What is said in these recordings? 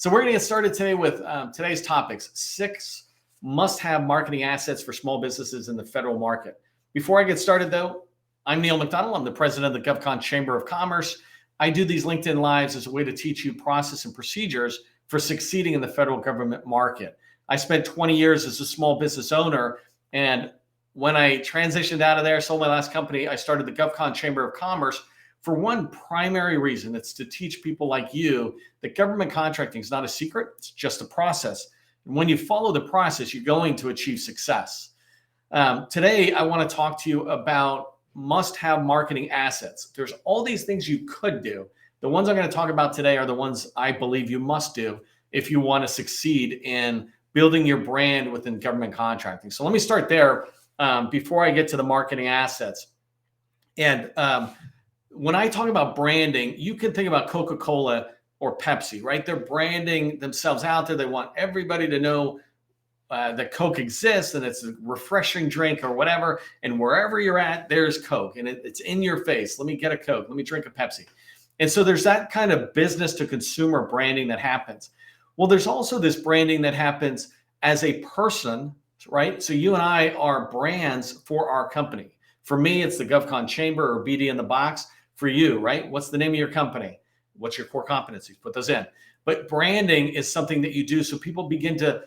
So we're going to get started today with today's topics, 6 must-have marketing assets for small businesses in the federal market. Before I get started though, I'm Neil McDonnell. I'm the president of the GovCon Chamber of Commerce. I do these LinkedIn Lives as a way to teach you process and procedures for succeeding in the federal government market. I spent 20 years as a small business owner, and when I transitioned out of there, sold my last company, I started the GovCon Chamber of Commerce for one primary reason. It's to teach people like you that government contracting is not a secret, it's just a process. And when you follow the process, you're going to achieve success. Today, I want to talk to you about must-have marketing assets. There's all these things you could do. The ones I'm going to talk about today are the ones I believe you must do if you want to succeed in building your brand within government contracting. So let me start there before I get to the marketing assets. And when I talk about branding, you can think about Coca-Cola or Pepsi, right? They're branding themselves out there. They want everybody to know that Coke exists and it's a refreshing drink or whatever. And wherever you're at, there's Coke and it's in your face. Let me get a Coke. Let me drink a Pepsi. And so there's that kind of business to consumer branding that happens. Well, there's also this branding that happens as a person, right? So you and I are brands for our company. For me, it's the GovCon Chamber or BD in the box. For you, right? What's the name of your company? What's your core competencies? Put those in. But branding is something that you do so people begin to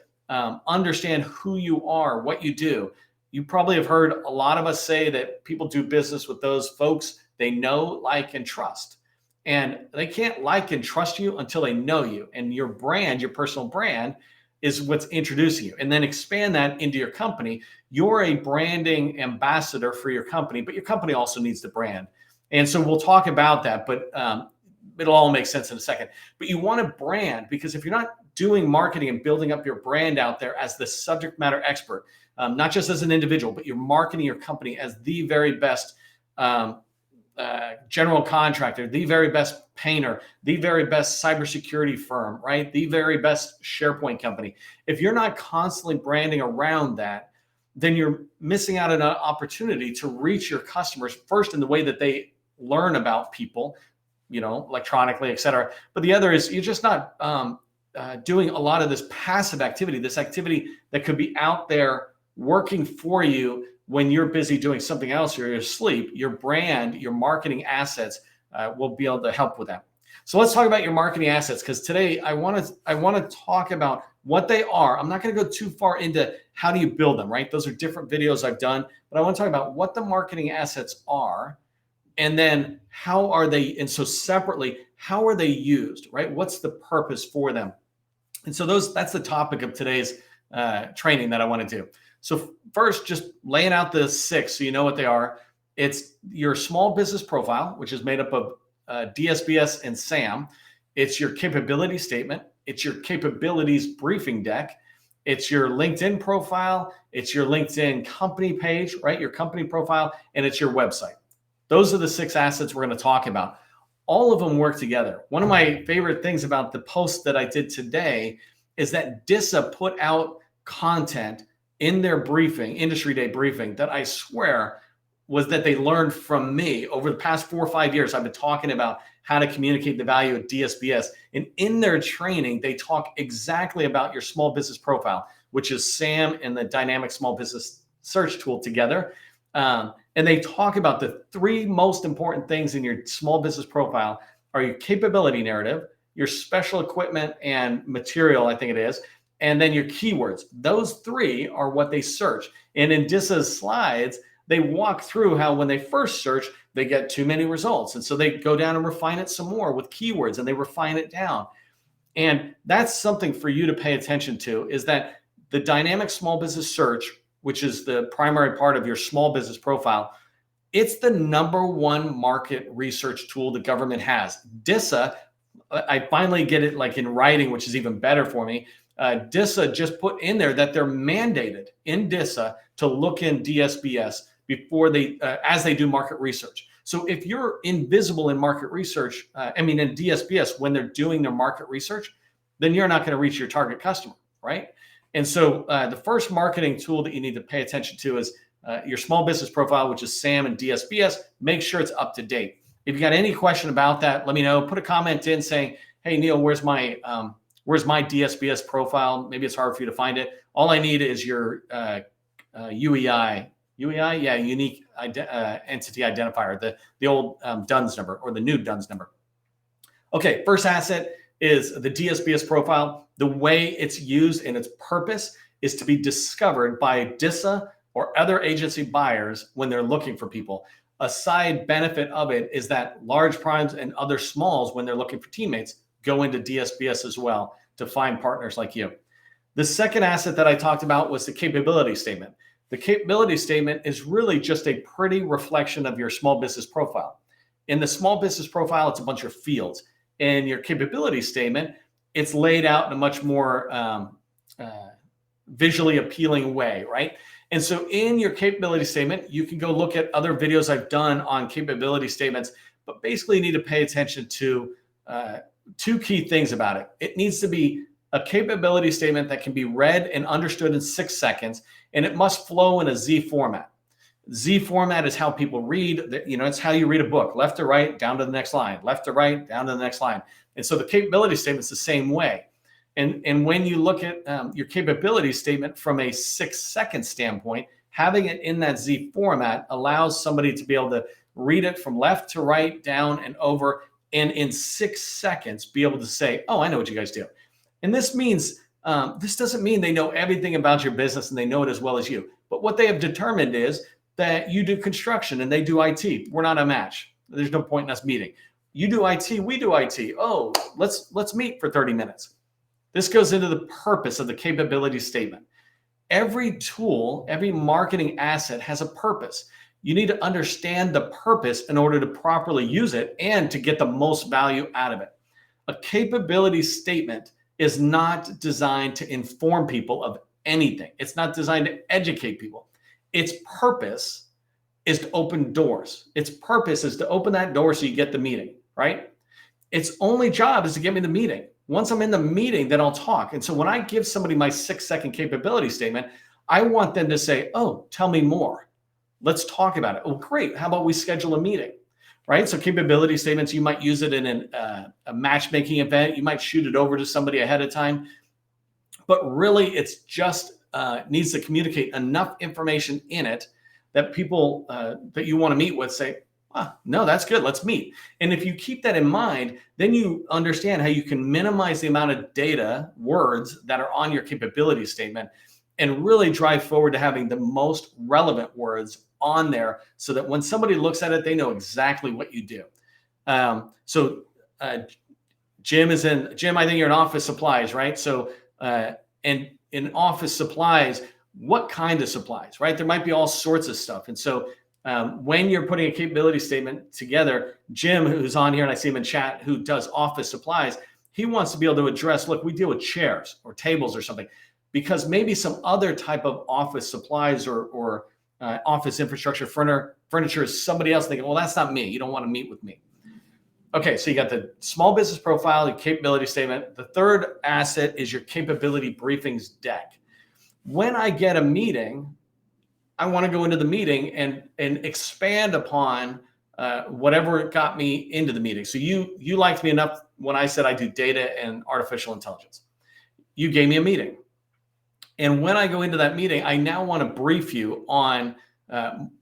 understand who you are, what you do. You probably have heard a lot of us say that people do business with those folks they know, like, and trust. And they can't like and trust you until they know you. And your brand, your personal brand, is what's introducing you. And then expand that into your company. You're a branding ambassador for your company, but your company also needs the brand. And so we'll talk about that, but it'll all make sense in a second. But you want to brand, because if you're not doing marketing and building up your brand out there as the subject matter expert, not just as an individual, but you're marketing your company as the very best general contractor, the very best painter, the very best cybersecurity firm, right? The very best SharePoint company. If you're not constantly branding around that, then you're missing out on an opportunity to reach your customers first in the way that they learn about people, electronically, et cetera. But the other is you're just not doing a lot of this passive activity, this activity that could be out there working for you when you're busy doing something else or you're asleep. Your brand, your marketing assets will be able to help with that. So let's talk about your marketing assets, because today I want to talk about what they are. I'm not going to go too far into how do you build them, right? Those are different videos I've done, but I want to talk about what the marketing assets are, and then how are they, and so separately, how are they used, right? What's the purpose for them? And so that's the topic of today's training that I want to do. So first, just laying out the 6 so you know what they are. It's your small business profile, which is made up of DSBS and SAM. It's your capability statement. It's your capabilities briefing deck. It's your LinkedIn profile. It's your LinkedIn company page, right? Your company profile, and it's your website. Those are the 6 assets we're going to talk about. All of them work together. One of my favorite things about the post that I did today is that DISA put out content in their briefing, industry day briefing, that I swear was that they learned from me. Over the past 4 or 5 years, I've been talking about how to communicate the value of DSBS. And in their training, they talk exactly about your small business profile, which is SAM and the dynamic small business search tool together. And they talk about the 3 most important things in your small business profile are your capability narrative, your special equipment and material, I think it is, and then your keywords. Those 3 are what they search. And in DISA's slides, they walk through how when they first search, they get too many results. And so they go down and refine it some more with keywords, and they refine it down. And that's something for you to pay attention to, is that the dynamic small business search, which is the primary part of your small business profile, it's the #1 market research tool the government has. DISA, I finally get it like in writing, which is even better for me. DISA just put in there that they're mandated in DISA to look in DSBS before they, as they do market research. So if you're invisible in market research, in DSBS, when they're doing their market research, then you're not going to reach your target customer, right? And so the first marketing tool that you need to pay attention to is your small business profile, which is SAM and DSBS. Make sure it's up to date. If you got any question about that, let me know. Put a comment in saying, hey, Neil, where's my Where's my DSBS profile? Maybe it's hard for you to find it. All I need is your UEI. UEI, yeah, unique entity identifier, the old DUNS number or the new DUNS number. Okay, first asset is the DSBS profile. The way it's used and its purpose is to be discovered by DISA or other agency buyers when they're looking for people. A side benefit of it is that large primes and other smalls, when they're looking for teammates, go into DSBS as well to find partners like you. The second asset that I talked about was the capability statement. The capability statement is really just a pretty reflection of your small business profile. In the small business profile, it's a bunch of fields. In your capability statement, it's laid out in a much more visually appealing way, right? And so in your capability statement, you can go look at other videos I've done on capability statements, but basically you need to pay attention to two key things about it. It needs to be a capability statement that can be read and understood in 6 seconds, and it must flow in a Z format. Z format is how people read. It's how you read a book, left to right, down to the next line, left to right, down to the next line. And so the capability statement is the same way. And when you look at your capability statement from a 6-second standpoint, having it in that Z format allows somebody to be able to read it from left to right, down and over, and in 6 seconds be able to say, oh, I know what you guys do. And this means, this doesn't mean they know everything about your business and they know it as well as you. But what they have determined is that you do construction and they do IT. We're not a match. There's no point in us meeting. You do IT, we do IT. Oh, let's meet for 30 minutes. This goes into the purpose of the capability statement. Every tool, every marketing asset has a purpose. You need to understand the purpose in order to properly use it and to get the most value out of it. A capability statement is not designed to inform people of anything. It's not designed to educate people. Its purpose is to open doors. Its purpose is to open that door so you get the meeting, right? Its only job is to get me the meeting. Once I'm in the meeting, then I'll talk. And so when I give somebody my 6-second capability statement, I want them to say, oh, tell me more. Let's talk about it. Oh, great. How about we schedule a meeting, right? So capability statements, you might use it in a matchmaking event. You might shoot it over to somebody ahead of time. But really, it's just needs to communicate enough information in it that people that you want to meet with say, no, that's good. Let's meet. And if you keep that in mind, then you understand how you can minimize the amount of data, words that are on your capability statement and really drive forward to having the most relevant words on there so that when somebody looks at it, they know exactly what you do. Jim, I think you're in office supplies, right? So, and in office supplies, what kind of supplies, right? There might be all sorts of stuff. And so when you're putting a capability statement together, Jim, who's on here, and I see him in chat, who does office supplies, he wants to be able to address, look, we deal with chairs or tables or something, because maybe some other type of office supplies or office infrastructure, furniture is somebody else thinking, well, that's not me. You don't want to meet with me. Okay, so you got the small business profile, your capability statement. The third asset is your capability briefings deck. When I get a meeting, I want to go into the meeting and expand upon whatever got me into the meeting. So you liked me enough when I said I do data and artificial intelligence. You gave me a meeting. And when I go into that meeting, I now want to brief you on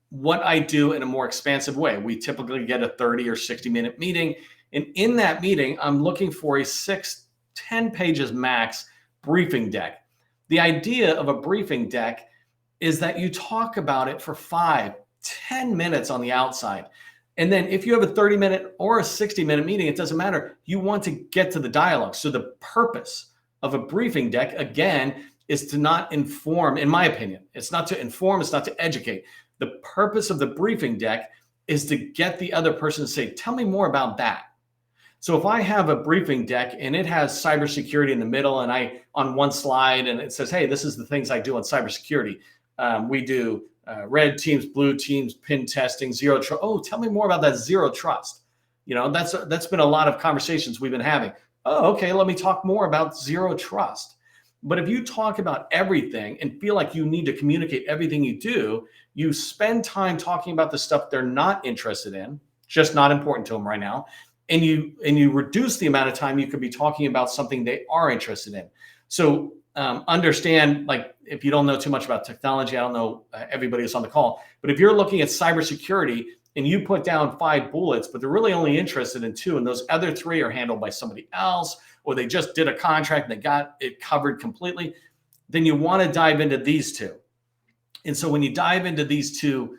what I do in a more expansive way. We typically get a 30 or 60-minute meeting. And in that meeting, I'm looking for a 6-10 pages max briefing deck. The idea of a briefing deck is that you talk about it for 5-10 minutes on the outside. And then if you have a 30-minute or a 60-minute meeting, it doesn't matter. You want to get to the dialogue. So the purpose of a briefing deck, again, is to not inform, in my opinion. It's not to inform, it's not to educate. The purpose of the briefing deck is to get the other person to say, tell me more about that. So if I have a briefing deck and it has cybersecurity in the middle and I on one slide and it says, hey, this is the things I do on cybersecurity. We do red teams, blue teams, pin testing, zero trust. Oh, tell me more about that zero trust. That's been a lot of conversations we've been having. Oh, okay, let me talk more about zero trust. But if you talk about everything and feel like you need to communicate everything you do, you spend time talking about the stuff they're not interested in, just not important to them right now. and you reduce the amount of time you could be talking about something they are interested in. So understand, like, if you don't know too much about technology, I don't know everybody that's on the call, but if you're looking at cybersecurity and you put down 5 bullets, but they're really only interested in 2, and those other 3 are handled by somebody else, or they just did a contract and they got it covered completely, then you want to dive into these 2. And so when you dive into these 2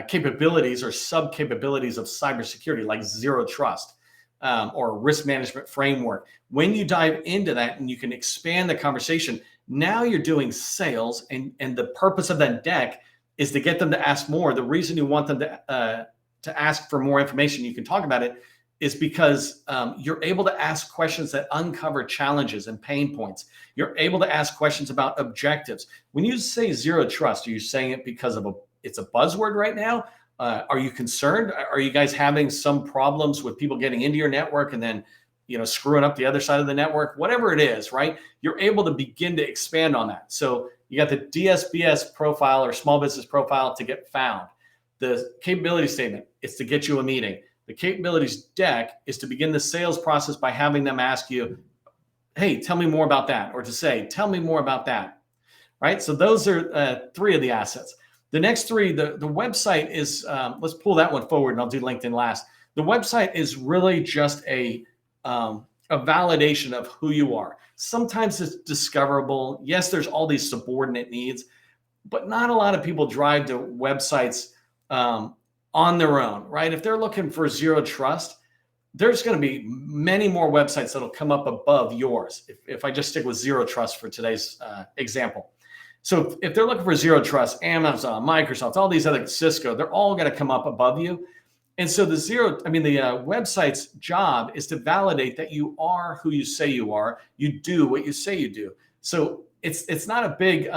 capabilities or sub capabilities of cybersecurity, like zero trust or risk management framework, when you dive into that and you can expand the conversation, now you're doing sales, and the purpose of that deck is to get them to ask more. The reason you want them to ask for more information, you can talk about it, is because you're able to ask questions that uncover challenges and pain points. You're able to ask questions about objectives. When you say zero trust, are you saying it because it's a buzzword right now? Are you concerned? Are you guys having some problems with people getting into your network and then screwing up the other side of the network? Whatever it is, right? You're able to begin to expand on that. So you got the DSBS profile or small business profile to get found. The capability statement is to get you a meeting. The capabilities deck is to begin the sales process by having them ask you, hey, tell me more about that, or to say, tell me more about that, right? So those are 3 of the assets. The next 3, the website is, let's pull that one forward and I'll do LinkedIn last. The website is really just a validation of who you are. Sometimes it's discoverable. Yes, there's all these subordinate needs, but not a lot of people drive to websites on their own, right? If they're looking for zero trust, there's going to be many more websites that'll come up above yours. If I just stick with zero trust for today's example. So if they're looking for zero trust, Amazon, Microsoft, all these other, Cisco, they're all going to come up above you. And so the website's job is to validate that you are who you say you are. You do what you say you do. So it's not a big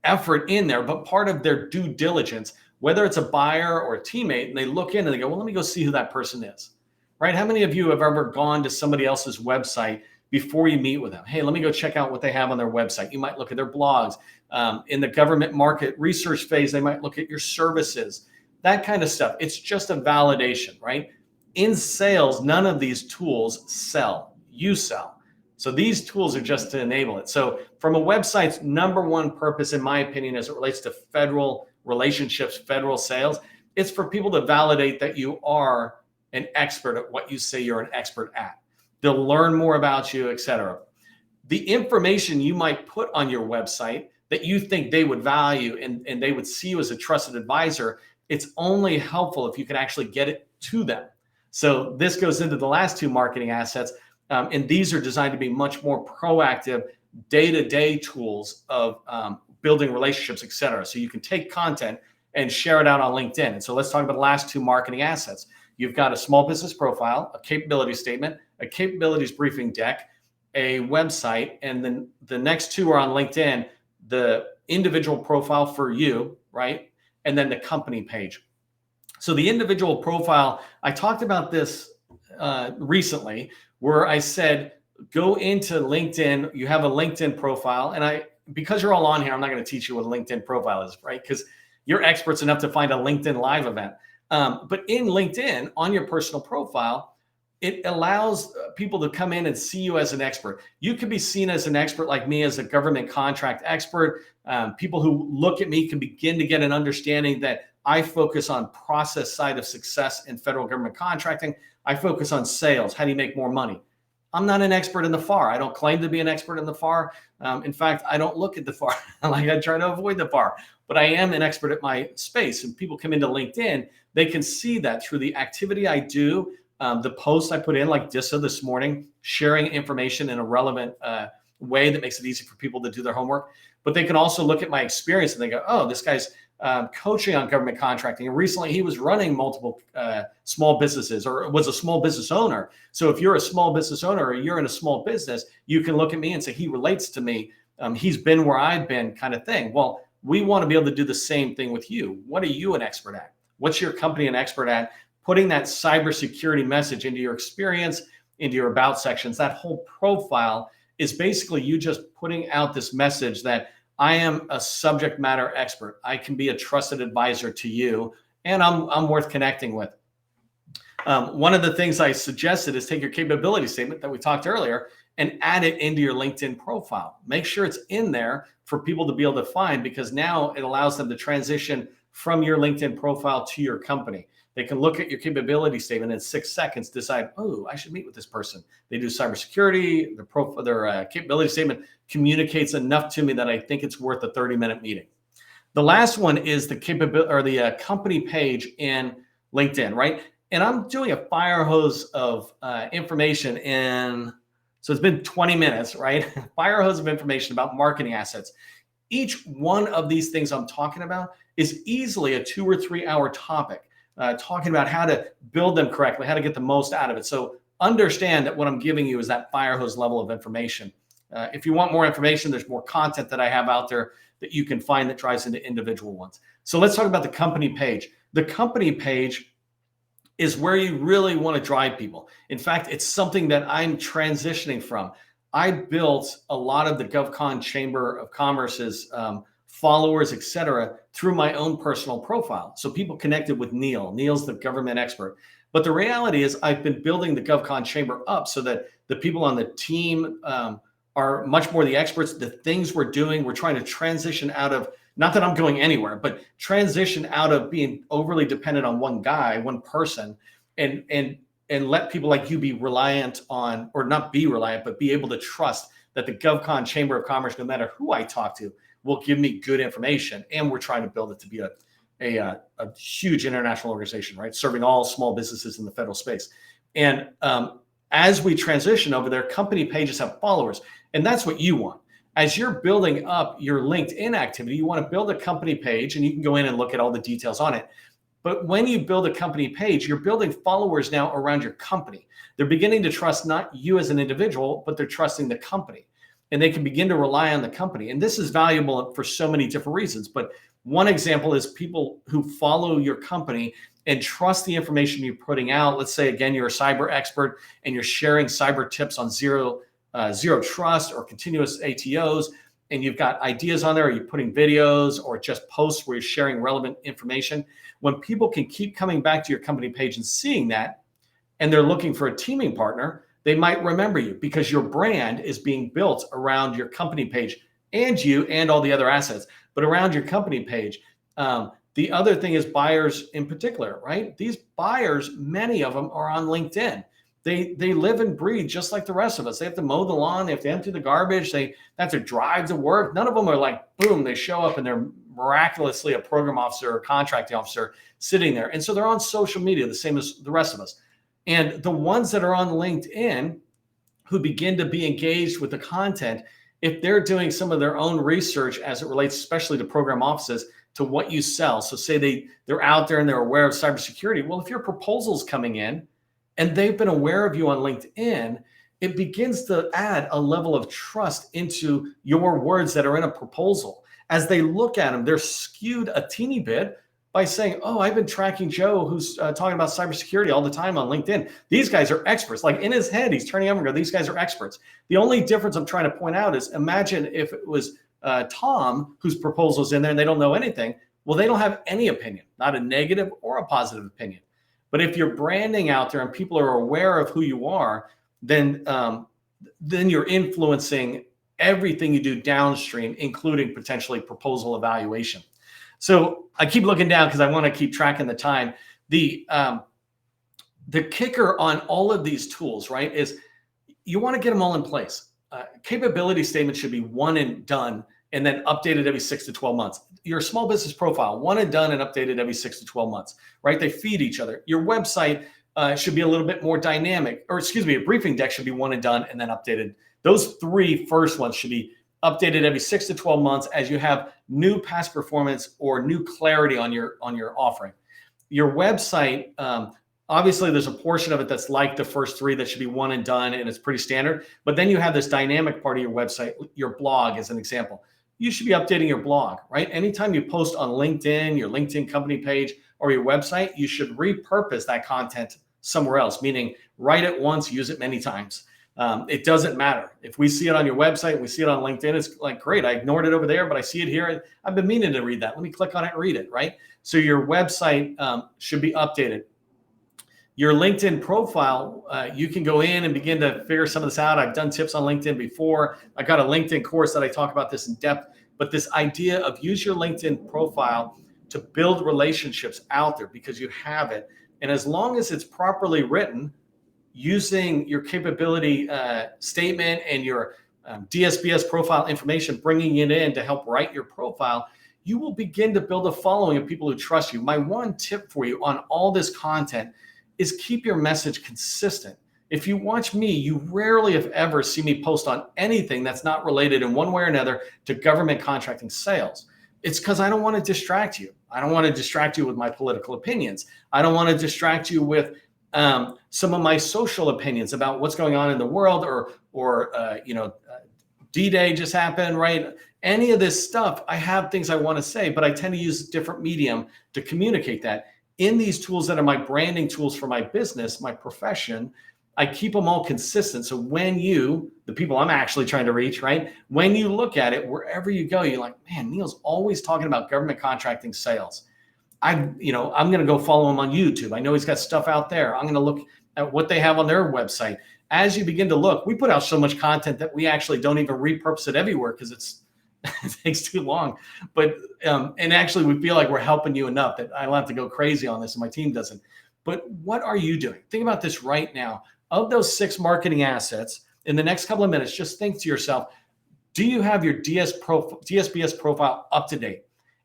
effort in there, but part of their due diligence, whether it's a buyer or a teammate, and they look in and they go, well, let me go see who that person is, right? How many of you have ever gone to somebody else's website before you meet with them? Hey, let me go check out what they have on their website. You might look at their blogs. In the government market research phase, they might look at your services, that kind of stuff. It's just a validation, right? In sales, none of these tools sell. You sell. So these tools are just to enable it. So from a website's number 1 purpose, in my opinion, as it relates to federal relationships, federal sales, it's for people to validate that you are an expert at what you say you're an expert at. They'll learn more about you, et cetera. The information you might put on your website that you think they would value and they would see you as a trusted advisor, it's only helpful if you can actually get it to them. So this goes into the last 2 marketing assets. And these are designed to be much more proactive day-to-day tools of building relationships, et cetera. So you can take content and share it out on LinkedIn. And so let's talk about the last 2 marketing assets. You've got a small business profile, a capability statement, a capabilities briefing deck, a website, and then the next 2 are on LinkedIn, the individual profile for you, right? And then the company page. So the individual profile, I talked about this recently, where I said, go into LinkedIn, you have a LinkedIn profile. And because you're all on here, I'm not going to teach you what a LinkedIn profile is, right? Because you're experts enough to find a LinkedIn live event. But in LinkedIn, on your personal profile, it allows people to come in and see you as an expert. You could be seen as an expert like me, as a government contract expert. People who look at me can begin to get an understanding that I focus on process side of success in federal government contracting. I focus on sales. How do you make more money? I'm not an expert in the FAR. I don't claim to be an expert in the FAR. In fact, I don't look at the FAR. Like, I try to avoid the FAR. But I am an expert at my space. And people come into LinkedIn, they can see that through the activity I do, the posts I put in, like DISA this morning, sharing information in a relevant way that makes it easy for people to do their homework. But they can also look at my experience and they go, oh, this guy's coaching on government contracting. And recently he was running multiple small businesses, or was a small business owner. So if you're a small business owner or you're in a small business, you can look at me and say, he relates to me. He's been where I've been, kind of thing. Well, we want to be able to do the same thing with you. What are you an expert at? What's your company an expert at? Putting that cybersecurity message into your experience, into your about sections. That whole profile is basically you just putting out this message that I am a subject matter expert. I can be a trusted advisor to you, and I'm worth connecting with. One of the things I suggested is take your capability statement that we talked earlier and add it into your LinkedIn profile. Make sure it's in there for people to be able to find, because now it allows them to transition from your LinkedIn profile to your company. They can look at your capability statement in 6 seconds, decide, oh, I should meet with this person. They do cybersecurity, their capability statement communicates enough to me that I think it's worth a 30-minute meeting. The last one is the capability or the company page in LinkedIn, right? And I'm doing a fire hose of information so it's been 20 minutes, right? Fire hose of information about marketing assets. Each one of these things I'm talking about is easily a 2 or 3 hour topic, talking about how to build them correctly, how to get the most out of it. So understand that what I'm giving you is that fire hose level of information. If you want more information, there's more content that I have out there that you can find that drives into individual ones. So let's talk about the company page. The company page is where you really want to drive people. In fact, it's something that I'm transitioning from. I built a lot of the GovCon Chamber of Commerce's followers, et cetera, through my own personal profile. So people connected with Neil. Neil's the government expert. But the reality is I've been building the GovCon Chamber up so that the people on the team are much more the experts. The things we're doing, we're trying to transition out of, not that I'm going anywhere, but transition out of being overly dependent on one guy, one person, and let people like you be reliant on, or not be reliant, but be able to trust that the GovCon Chamber of Commerce, no matter who I talk to, will give me good information. And we're trying to build it to be a huge international organization, right? Serving all small businesses in the federal space. And as we transition over there, company pages have followers, and that's what you want. As you're building up your LinkedIn activity, you want to build a company page, and you can go in and look at all the details on it. But when you build a company page, you're building followers now around your company. They're beginning to trust not you as an individual, but they're trusting the company. And they can begin to rely on the company. And this is valuable for so many different reasons. But one example is people who follow your company and trust the information you're putting out. Let's say, again, you're a cyber expert and you're sharing cyber tips on zero trust or continuous ATOs, and you've got ideas on there, or you're putting videos or just posts where you're sharing relevant information. When people can keep coming back to your company page and seeing that, and they're looking for a teaming partner, they might remember you because your brand is being built around your company page and you and all the other assets, but around your company page. The other thing is buyers in particular, right? These buyers, many of them are on LinkedIn. They live and breathe just like the rest of us. They have to mow the lawn. They have to empty the garbage. They have to drive to work. None of them are like, boom, they show up and they're miraculously a program officer or contracting officer sitting there. And so they're on social media, the same as the rest of us. And the ones that are on LinkedIn who begin to be engaged with the content, if they're doing some of their own research as it relates, especially to program offices, to what you sell. So say they're out there and they're aware of cybersecurity. Well, if your proposal's coming in, and they've been aware of you on LinkedIn, it begins to add a level of trust into your words that are in a proposal. As they look at them, they're skewed a teeny bit by saying, oh, I've been tracking Joe, who's talking about cybersecurity all the time on LinkedIn. These guys are experts. Like in his head, he's turning over and go, these guys are experts. The only difference I'm trying to point out is imagine if it was Tom, whose proposal's in there and they don't know anything. Well, they don't have any opinion, not a negative or a positive opinion. But if you're branding out there and people are aware of who you are, then you're influencing everything you do downstream, including potentially proposal evaluation. So I keep looking down because I want to keep tracking the time. The kicker on all of these tools, right, is you want to get them all in place. Capability statement should be one and done and then updated every 6 to 12 months. Your small business profile, one and done and updated every 6 to 12 months, right? They feed each other. Your website should be a little bit more dynamic, or excuse me, a briefing deck should be one and done and then updated. Those 3 first ones should be updated every 6 to 12 months as you have new past performance or new clarity on your offering. Your website, obviously there's a portion of it that's like the first 3 that should be one and done and it's pretty standard, but then you have this dynamic part of your website, your blog as an example. You should be updating your blog, right? Anytime you post on LinkedIn, your LinkedIn company page, or your website, you should repurpose that content somewhere else, meaning write it once, use it many times. It doesn't matter. If we see it on your website, we see it on LinkedIn, it's like, great, I ignored it over there, but I see it here. I've been meaning to read that. Let me click on it and read it, right? So your website should be updated. Your LinkedIn profile, you can go in and begin to figure some of this out. I've done tips on LinkedIn before. I got a LinkedIn course that I talk about this in depth, but this idea of use your LinkedIn profile to build relationships out there because you have it. And as long as it's properly written, using your capability statement and your DSBS profile information, bringing it in to help write your profile, you will begin to build a following of people who trust you. My one tip for you on all this content is keep your message consistent. If you watch me, you rarely, if ever, see me post on anything that's not related in one way or another to government contracting sales. It's because I don't want to distract you. I don't want to distract you with my political opinions. I don't want to distract you with some of my social opinions about what's going on in the world, or D-Day just happened, right? Any of this stuff, I have things I want to say, but I tend to use different medium to communicate that. In these tools that are my branding tools for my business, my profession, I keep them all consistent. So when you, the people I'm actually trying to reach, right? When you look at it, wherever you go, you're like, man, Neil's always talking about government contracting sales. I'm going to go follow him on YouTube. I know he's got stuff out there. I'm going to look at what they have on their website. As you begin to look, we put out so much content that we actually don't even repurpose it everywhere because it takes too long. But and actually, we feel like we're helping you enough that I don't have to go crazy on this, and my team doesn't. But what are you doing? Think about this right now. Of those 6 marketing assets, in the next couple of minutes, just think to yourself, do you have your DSBS profile up to date?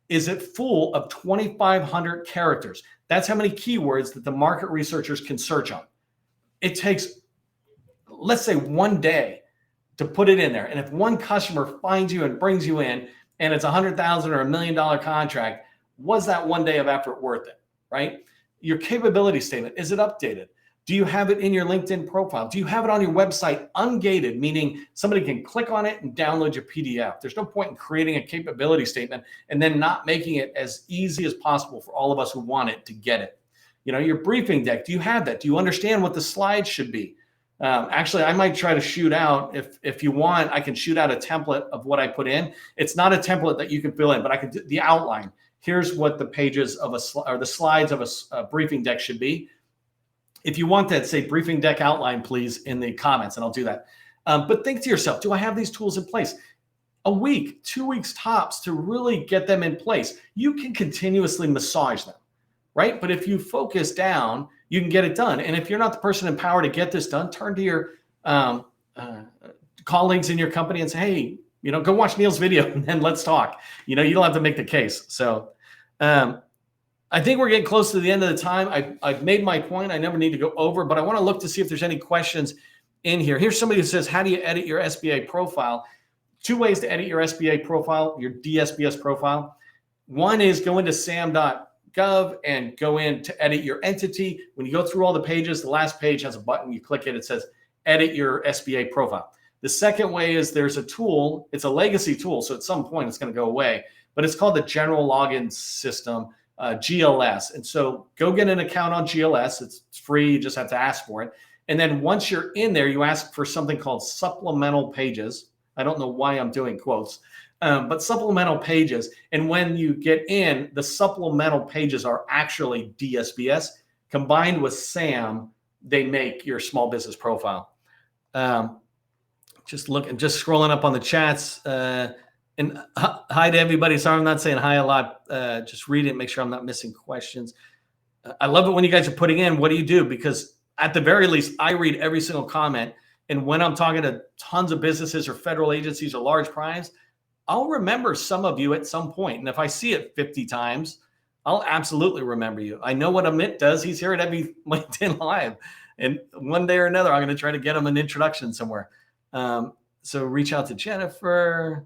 Is it full of 2,500 characters? That's how many keywords that the market researchers can search on. It takes, let's say, 1 day to put it in there. And if one customer finds you and brings you in, and it's $100,000 or $1 million contract, was that 1 day of effort worth it, right? Your capability statement, is it updated? Do you have it in your LinkedIn profile? Do you have it on your website ungated, meaning somebody can click on it and download your PDF? There's no point in creating a capability statement and then not making it as easy as possible for all of us who want it to get it. Your briefing deck, do you have that? Do you understand what the slides should be? Actually, I might try to shoot out, if you want, I can shoot out a template of what I put in. It's not a template that you can fill in, but I can do the outline. Here's what the pages of the slides of a briefing deck should be. If you want that, say briefing deck outline, please, in the comments, and I'll do that. But think to yourself, do I have these tools in place? A week, 2 weeks tops to really get them in place. You can continuously massage them, right? But if you focus down, you can get it done. And if you're not the person in power to get this done, turn to your colleagues in your company and say, hey, go watch Neil's video and then let's talk. You don't have to make the case. So I think we're getting close to the end of the time. I've made my point. I never need to go over, but I want to look to see if there's any questions in here. Here's somebody who says, how do you edit your SBA profile? 2 ways to edit your SBA profile, your DSBS profile. One is go into sam.gov and go in to edit your entity. When you go through all the pages, the last page has a button. You click it. It says edit your SBA profile. The second way is there's a tool. It's a legacy tool, so at some point it's going to go away, but it's called the General Login System, GLS. And so go get an account on GLS. It's free. You just have to ask for it. And then once you're in there, you ask for something called supplemental pages. I don't know why I'm doing quotes, but supplemental pages. And when you get in, the supplemental pages are actually DSBS. Combined with SAM, they make your small business profile. Just scrolling up on the chats. And hi to everybody. Sorry, I'm not saying hi a lot. Just read it, make sure I'm not missing questions. I love it when you guys are putting in, what do you do? Because at the very least, I read every single comment. And when I'm talking to tons of businesses or federal agencies or large primes, I'll remember some of you at some point. And if I see it 50 times, I'll absolutely remember you. I know what Amit does. He's here at every LinkedIn Live. And one day or another, I'm going to try to get him an introduction somewhere. So reach out to Jennifer.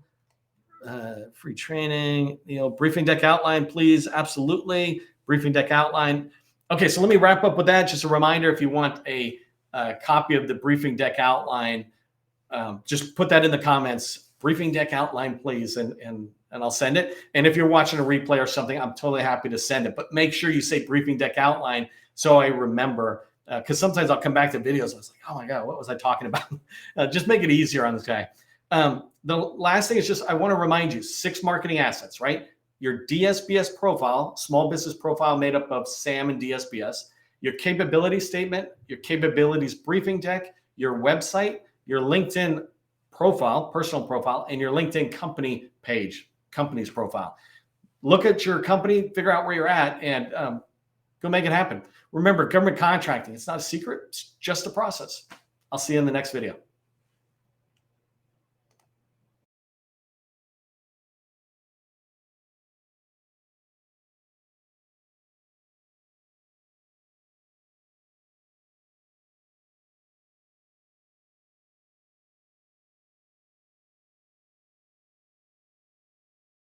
Free training, briefing deck outline, please. Absolutely. Briefing deck outline. Okay, so let me wrap up with that. Just a reminder, if you want a copy of the briefing deck outline, just put that in the comments. Briefing deck outline, please, and I'll send it. And if you're watching a replay or something, I'm totally happy to send it. But make sure you say briefing deck outline so I remember, because sometimes I'll come back to videos and it's like, oh my God, what was I talking about? Just make it easier on this guy. The last thing is just, I want to remind you, 6 marketing assets, right? Your DSBS profile, small business profile made up of SAM and DSBS, your capability statement, your capabilities briefing deck, your website, your LinkedIn profile, personal profile, and your LinkedIn company page, company's profile. Look at your company, figure out where you're at, and go make it happen. Remember, government contracting, it's not a secret, it's just a process. I'll see you in the next video.